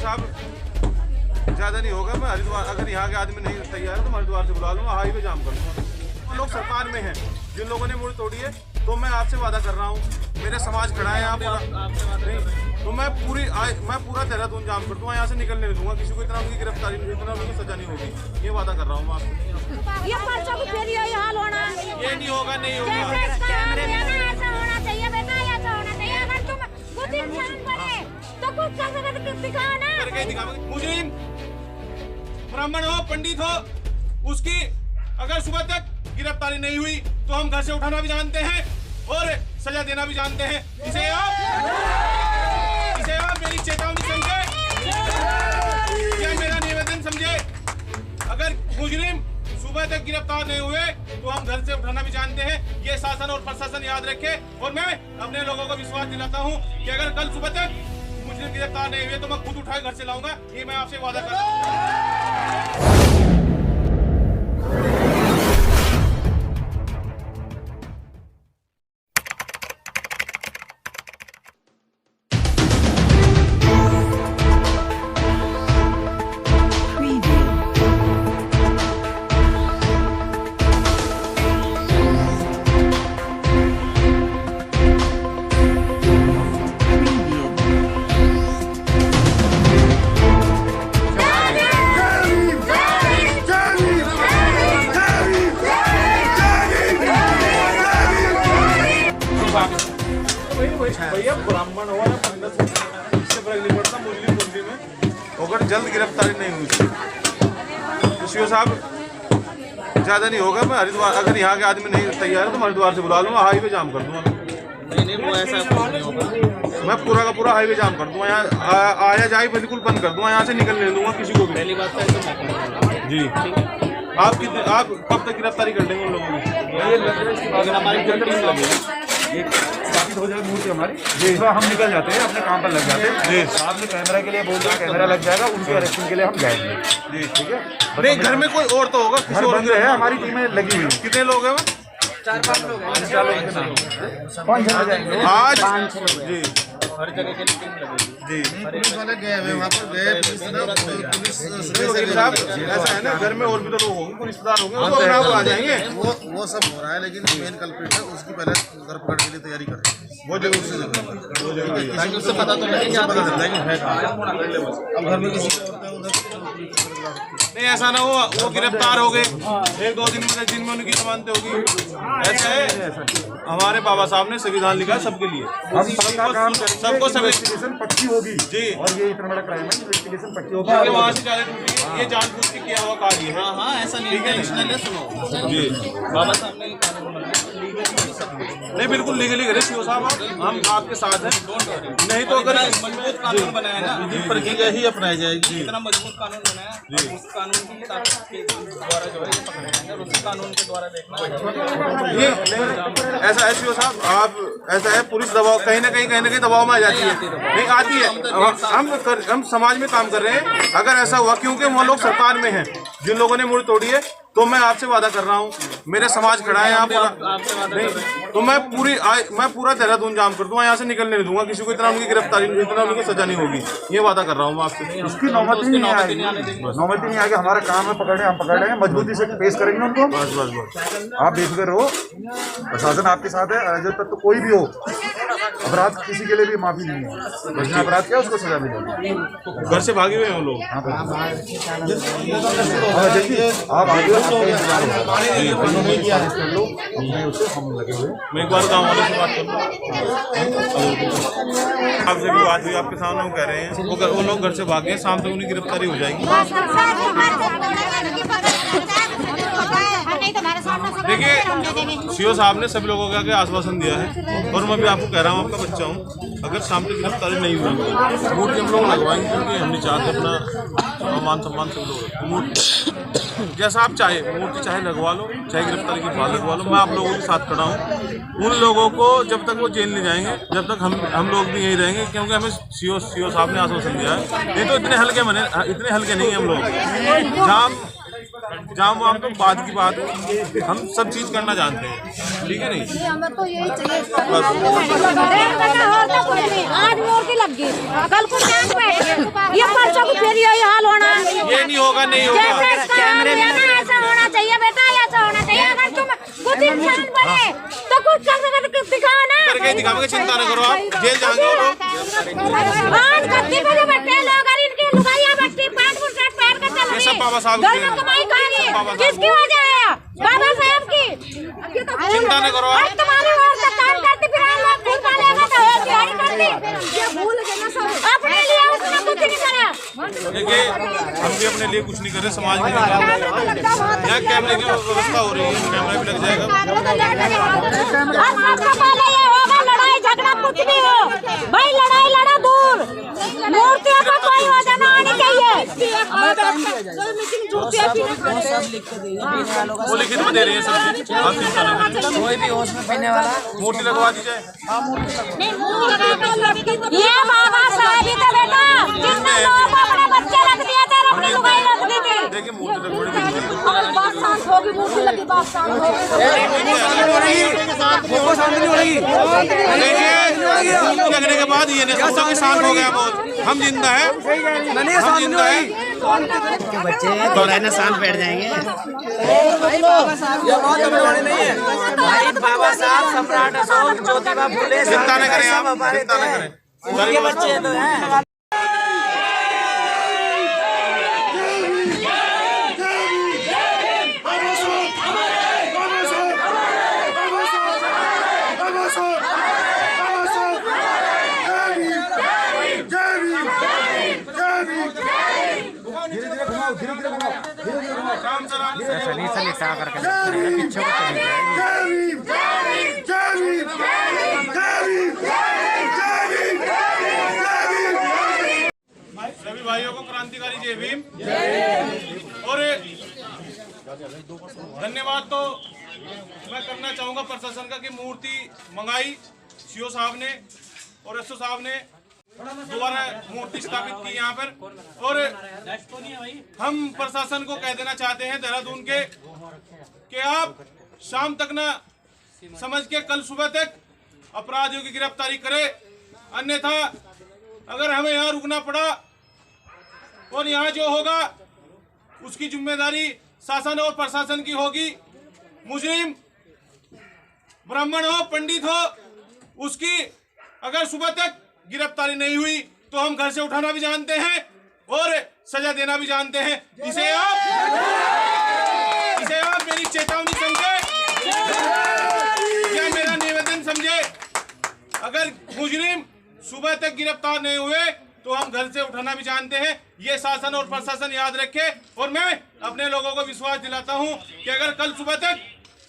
साहब ज़्यादा नहीं होगा। मैं हरिद्वार, अगर यहाँ के आदमी नहीं तैयार है तो मैं हरिद्वार से बुला लूँगा, हाईवे जाम कर दूँगा। लोग सरकार में हैं, जिन लोगों ने मुड़ तोड़ी है, तो मैं आपसे वादा कर रहा हूँ, मेरे समाज खड़ा है यहाँ पूरा, तो मैं पूरा देहरादून जाम कर दूँगा, यहाँ से निकलने नहीं दूँगा किसी को। इतना उनकी गिरफ्तारी, इतना उनकी सजा नहीं होगी, ये वादा कर रहा हूँ मैं आपसे। ये परसों को फिर यही हाल होना, ये नहीं होगा, नहीं होगा। ऐसा होना चाहिए बेटा, ऐसा होना चाहिए। अगर तुम कुछ इंसान बने तो कुछ कर दिखाओ ना। मुजरिम ब्राह्मण हो, पंडित हो, उसकी अगर सुबह तक गिरफ्तारी नहीं हुई तो हम घर से उठाना भी जानते हैं और सजा देना भी जानते हैं। इसे आप मेरी चेतावनी समझे या मेरा निवेदन समझे। अगर मुजरिम सुबह तक गिरफ्तार नहीं हुए तो हम घर से उठाना भी जानते हैं। ये शासन और प्रशासन याद रखे। और मैं अपने लोगों को विश्वास दिलाता हूँ कि अगर कल सुबह तक मुजरिम गिरफ्तार नहीं हुए तो मैं खुद उठा घर से लाऊंगा, ये मैं आपसे वादा कर रहा हूँ। भैया ब्राह्मण हो या पंडित हो, इससे फर्क नहीं पड़ता। मुस्लिम में अगर जल्द गिरफ्तारी नहीं हुई तो सीओ साहब ज़्यादा नहीं होगा। मैं हरिद्वार, अगर यहाँ के आदमी नहीं तैयार है तो मैं हरिद्वार से बुला लूँगा, हाईवे जाम कर दूँगा। नहीं वो ऐसा नहीं होगा। मैं पूरा का पूरा हाईवे जाम कर दूँगा, यहाँ आया जाए बिल्कुल बंद कर दूँगा, यहाँ से निकलने दूँगा किसी को भी। पहली बात है जी, आप कब तक गिरफ्तारी कर लेंगे उन लोगों की? अगर हमारी स्थापित हो जाएगी मूर्ति हमारी, जिस बार हम निकल जाते हैं अपने काम पर लग जाते हैं, साथ में कैमरा के लिए बोल रहे कैमरा लग जाएगा, उनके अरेस्टिंग के लिए हम जाएंगे। जी ठीक है। नहीं, घर में कोई और तो होगा, किसी और है हमारी टीमें लगी हुई। कितने लोग हैं? 4-5 लोग हैं। 4 लोग के नाम 5 जन जाएंगे आज। 5-6 लोग जी हर जगह के लिए टीम लगेगी। जी, पुलिस वाले गए हुए वहाँ पर गए, पुलिस साहब ऐसा है ना, घर में और भी तो लोग होंगे, रिश्तेदार होंगे, वो अपने आप आ जाएंगे। वो सब हो रहा है, लेकिन मेन कल्प्रिट है, उसकी पहले घर पकड़ के लिए तैयारी कर रहे हैं। वो जरूर से जरूर ताकि उससे पता तो लगे कि आप पता चलता है कि है कहाँ। अब घर में किसी को होता है उधर नहीं, ऐसा ना हो वो गिरफ्तार हो गए 1-2 दिन में उनकी जमानत होगी। ऐसा है, हमारे बाबा साहब ने संविधान लिखा सबके लिए, सबको इन्वेस्टिगेशन पक्की होगी जी। और ये इतना बड़ा क्राइम है, इन्वेस्टिगेशन पक्की होगी। वहाँ से चाले टूटी है, ये जानबूझ के किया हुआ कार्य है। हाँ ऐसा नहीं है, नेशनल है। सुनो जी, बाबा साहब ने कानून बनाया, लीगली सब कुछ। नहीं बिल्कुल लीगली करे सीओ साहब, हम आपके साथ हैं। नहीं तो अगर मजबूत कानून बनाया ना, प्रक्रिया ही अपनाई जाएगी। इतना मजबूत कानून बनाया, उस कानून की ताकत के द्वारा जो है ये पकड़े जाएंगे और उसी कानून के द्वारा देखना ये ऐसा है सीओ साहब, आप ऐसा है, पुलिस दबाव कहीं ना कहीं दबाव में आ जाती है, नहीं आती है। हम समाज में काम कर रहे हैं। अगर ऐसा हुआ, क्योंकि वो लोग सरकार में हैं, जिन लोगों ने मुड़ तोड़ी है, तो मैं आपसे वादा कर रहा हूँ, मेरे समाज खड़ा है यहाँ पूरा, नहीं तो मैं पूरा देहरादून जाम कर दूंगा, यहाँ से निकलने नहीं दूंगा किसी को। इतना उनकी गिरफ्तारी, इतना उनकी सजा नहीं होगी, ये वादा कर रहा हूँ मैं आपसे। उसकी नौबत ही नहीं आएगी, नौबत ही नहीं आएगी। हमारा काम है पकड़े, हम पकड़ रहे हैं, मजबूती से पेश करेंगे उनको। बस बस बस, आप बेफिक्र रहो, प्रशासन आपके साथ है। जब तक तो कोई भी हो, अपराध किसी के लिए भी माफी नहीं है। जिसने अपराध किया उसको सजा मिलेगी। घर से भागे हुए हैं वो लोग। आप आगे कर लो, हम लगे हुए। मैं एक बार गाँव वालों से बात करूँ, आपसे भी बात हुई, आपके सामने वो कह रहे हैं वो लोग घर से भागे, शाम तक उनकी गिरफ्तारी हो जाएगी। देखिए सीओ साहब ने सभी लोगों के आगे आश्वासन दिया है, और मैं भी आपको कह रहा हूँ, आपका बच्चा हूँ, अगर सामने गिरफ्तारी नहीं हुई मूर्ति हम लोग लगवाएंगे, क्योंकि हम नहीं चाहते अपना मान सम्मान सब लोग मूर्ति जैसा आप चाहे, मूर्ति चाहे लगवा लो, चाहे गिरफ्तारी के बाद लगवा लो, मैं आप लोगों के साथ खड़ा हूँ। उन लोगों को जब तक वो जेल नहीं जाएंगे, जब तक हम लोग भी यहीं रहेंगे, क्योंकि हमें सीओ साहब ने आश्वासन दिया है। नहीं तो इतने हल्के नहीं हैं हम लोग। जाम वाम तो बाद की बात है, हम सब चीज करना जानते हैं, ठीक है नहीं? हमें तो यही चाहिए, आज मूर्ति लग गई, कल को टांग बैठ गए, ये परसों होगा नहीं होगा। ऐसा होना चाहिए बेटा, ऐसा होना चाहिए। अगर तुम कुछ इंसान बने तो कुछ कर दिखाओ ना। करके दिखाओगे, चिंता न करो, आप जेल जाएंगे वो लोग। आज गद्दी पे जो बैठे लोग और इनकी लुगाइयां बैठी पैंट बुशर्ट पहन कर चल ये रही सब बाबा साहब घर की में देन है। कमाई खाएंगे, किसकी वजह है? बाबा साहब की। चिंता न करो आप। तुम्हारी ओर से काम करती फिर हम लोग खुद पालेगा तो हो दिहाड़ी करती। ये भूल गए ना सब। अपने लिए उसने कुछ नहीं करा। देखिए हम भी अपने लिए कुछ नहीं कर रहे, समाज के लिए काम कर रहे हैं। यहाँ कैमरे की व्यवस्था हो रही है, कैमरा भी लग जाएगा। अब सबसे पहले ये होगा लड़ाई झगड़ा कुछ भी हो भाई, लड़ाई लड़ा दूर। मूर्तियों को कोई वजह ना आनी चाहिए। वो लिखित में दे रही है सब चीज, आप चिंता न करें। कोई भी होश में पीने वाला मूर्ति लगवा दी जाए। ये बाबा साहब ही तो बेटा, जिसने लोगों को अपने बच्चे रख दिए थे, अपनी लुगाई रख दी थी। देखिए मूर्ति लगवानी चाहिए। और बात शांत होगी, मूर्ति लगी बात शांत देखिए लगने के बाद ये नहीं सोचा कि शांत हो गया बहुत। हम जिंदा है, हम जिंदा है। बच्चे थोड़ा ना शांत बैठ जाएंगे। भाई बाबा साहब, सम्राट अशोक, ज्योतिबा फुले, चिंता न करें आप, चिंता न करें। उनके बच्चे तो हैं। सभी भाइयों को क्रांतिकारी जय भीम। और धन्यवाद तो मैं करना चाहूंगा प्रशासन का कि मूर्ति मंगाई सीओ साहब ने और एसओ साहब ने, दोबारा मूर्ति स्थापित की यहाँ पर। और हम प्रशासन को कह देना चाहते हैं देहरादून के कि आप शाम तक ना समझ के कल सुबह तक अपराधियों की गिरफ्तारी करें, अन्यथा अगर हमें यहाँ रुकना पड़ा और यहाँ जो होगा उसकी जिम्मेदारी शासन और प्रशासन की होगी। मुस्लिम ब्राह्मण हो पंडित हो, उसकी अगर सुबह तक गिरफ्तारी नहीं हुई तो हम घर से उठाना भी जानते हैं और सजा देना भी जानते हैं। इसे आप मेरी चेतावनी समझे या मेरा निवेदन समझे। अगर मुजरिम सुबह तक गिरफ्तार नहीं हुए तो हम घर से उठाना भी जानते हैं। ये शासन और प्रशासन याद रखे। और मैं अपने लोगों को विश्वास दिलाता हूं कि अगर कल सुबह तक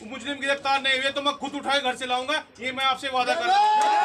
मुजरिम गिरफ्तार नहीं हुए तो मैं खुद उठा के घर से लाऊंगा। ये मैं आपसे वादा कर रहा हूं।